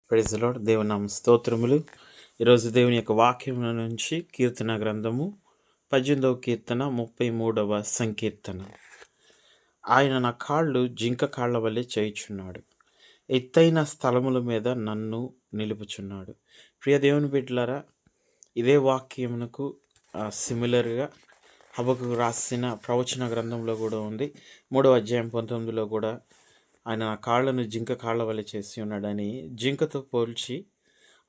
Praise the lord. దేవుని నామ స్తోత్రములు. ఈరోజు దేవుని యొక్క వాక్యం నుంచి కీర్తన గ్రంథము 18వ కీర్తన 33వ సంకీర్తన. ఆయన నా కాళ్ళు జింక కాళ్ళ వల్లే చేయుచున్నాడు, ఎత్తైన స్థలముల మీద నన్ను నిలుపుచున్నాడు. ప్రియ దేవుని బిడ్డలారా, ఇదే వాక్యమునకు సిమిలర్గా హబక్కూకు రాసిన ప్రవచన గ్రంథంలో కూడా ఉంది. 3వ అధ్యాయం 19లో కూడా ఆయన నా కాళ్ళను జింక కాళ్ళ వల్ల చేసి ఉన్నాడని జింకతో పోల్చి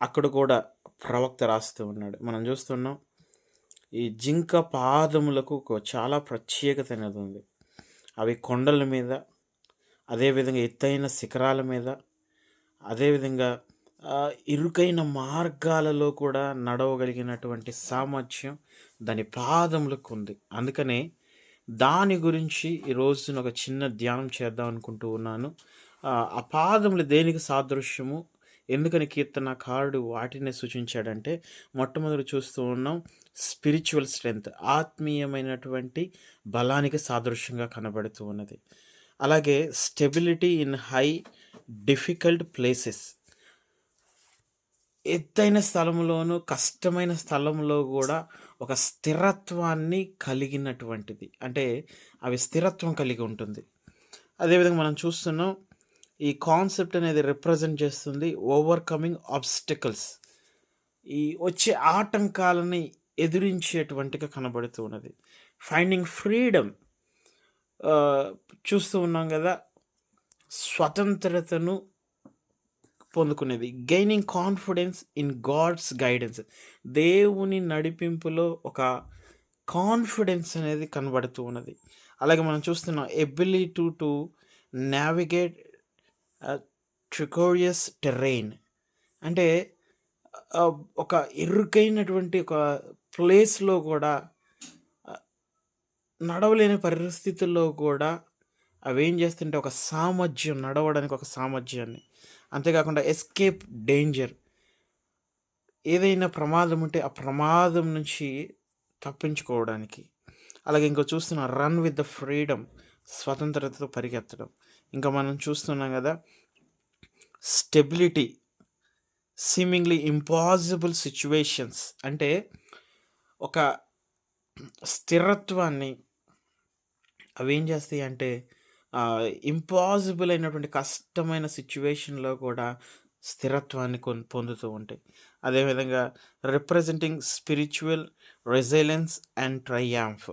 అక్కడ కూడా ప్రవక్త రాస్తూ ఉన్నాడు. మనం చూస్తున్నాం, ఈ జింక పాదములకు చాలా ప్రత్యేకత అనేది ఉంది. అవి కొండల మీద, అదేవిధంగా ఎత్తైన శిఖరాల మీద, అదేవిధంగా ఇరుకైన మార్గాలలో కూడా నడవగలిగినటువంటి సామర్థ్యం దాని పాదములకు ఉంది. అందుకనే దాని గురించి ఈరోజు ఒక చిన్న ధ్యానం చేద్దాం అనుకుంటూ ఉన్నాను. ఆ పాదములు దేనికి సాదృశ్యము, ఎందుకని కీర్తనకారుడు వాటిని సూచించాడంటే, మొట్టమొదటి చూస్తూ ఉన్నాం స్పిరిచువల్ స్ట్రెంగ్త్, ఆత్మీయమైనటువంటి బలానికి సాదృశ్యంగా కనబడుతూ ఉన్నది. అలాగే stability in high difficult places, ఎత్తైన స్థలంలోనూ కష్టమైన స్థలంలో కూడా ఒక స్థిరత్వాన్ని కలిగినటువంటిది, అంటే అవి స్థిరత్వం కలిగి ఉంటుంది. అదేవిధంగా మనం చూస్తున్నాం, ఈ కాన్సెప్ట్ అనేది రిప్రజెంట్ చేస్తుంది ఓవర్కమింగ్ ఆబ్స్టికల్స్, ఈ వచ్చే ఆటంకాలని ఎదురించేటువంటిగా కనబడుతూ ఉన్నది. ఫైండింగ్ ఫ్రీడమ్, చూస్తూ ఉన్నాం కదా, స్వతంత్రతను పొందుకునేది. Gaining confidence in God's guidance, దేవుని నడిపింపులో ఒక కాన్ఫిడెన్స్ అనేది కనబడుతూ ఉన్నది. అలాగే మనం చూస్తున్నాం ఎబిలిటీ టు నావిగేట్ ట్రికోరియస్ టెర్రెయిన్, అంటే ఒక ఇరుకైనటువంటి ఒక ప్లేస్లో కూడా, నడవలేని పరిస్థితుల్లో కూడా అవి ఏం చేస్తుంటే ఒక సామర్థ్యం, నడవడానికి ఒక సామర్థ్యాన్ని, అంతేకాకుండా ఎస్కేప్ డేంజర్, ఏదైనా ప్రమాదం ఉంటే ఆ ప్రమాదం నుంచి తప్పించుకోవడానికి. అలాగే ఇంకో చూస్తున్నాం రన్ విత్ ద ఫ్రీడమ్, స్వతంత్రతతో పరిగెత్తడం. ఇంకా మనం చూస్తున్నాం కదా స్టెబిలిటీ, సీమింగ్లీ ఇంపాసిబుల్ సిచ్యువేషన్స్, అంటే ఒక స్థిరత్వాన్ని అవి ఏం చేస్తాయి అంటే ఇంపాసిబుల్ అయినటువంటి కష్టమైన సిచ్యువేషన్లో కూడా స్థిరత్వాన్ని పొందుతూ ఉంటాయి. అదేవిధంగా representing spiritual resilience and triumph,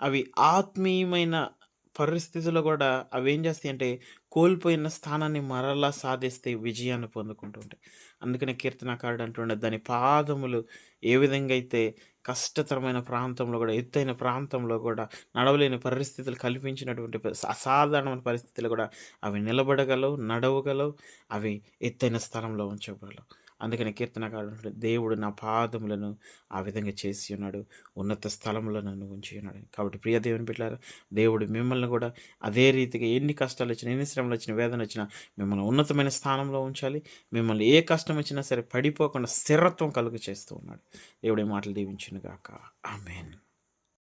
అవి ఆత్మీయమైన పరిస్థితుల్లో కూడా అవి ఏం చేస్తాయి అంటే కోల్పోయిన స్థానాన్ని మరలా సాధిస్తే విజయాన్ని పొందుకుంటూ ఉంటాయి. అందుకనే కీర్తనకారుడు అంటుండే, దాని పాదములు ఏ విధంగా అయితే కష్టతరమైన ప్రాంతంలో కూడా, ఎత్తైన ప్రాంతంలో కూడా, నడవలేని పరిస్థితులు కల్పించినటువంటి అసాధారణమైన పరిస్థితులు కూడా అవి నిలబడగలవు, నడవగలవు, అవి ఎత్తైన స్థలంలో ఉంచగలవు. అందుకని కీర్తనకారుడు, దేవుడు నా పాదములను ఆ విధంగా చేసి ఉన్నాడు, ఉన్నత స్థలంలో నన్ను ఉంచి ఉన్నాడు. కాబట్టి ప్రియ దేవుని బిడ్డలారా, దేవుడు మిమ్మల్ని కూడా అదే రీతిగా ఎన్ని కష్టాలు వచ్చినా, ఎన్ని శ్రమలు వచ్చినా, వేదన వచ్చినా మిమ్మల్ని ఉన్నతమైన స్థానంలో ఉంచాలి. మిమ్మల్ని ఏ కష్టం వచ్చినా సరే పడిపోకుండా స్థిరత్వం కలుగు చేస్తూ ఉన్నాడు. దేవుడి మాటలు దీవించును గాక. ఆమేన్.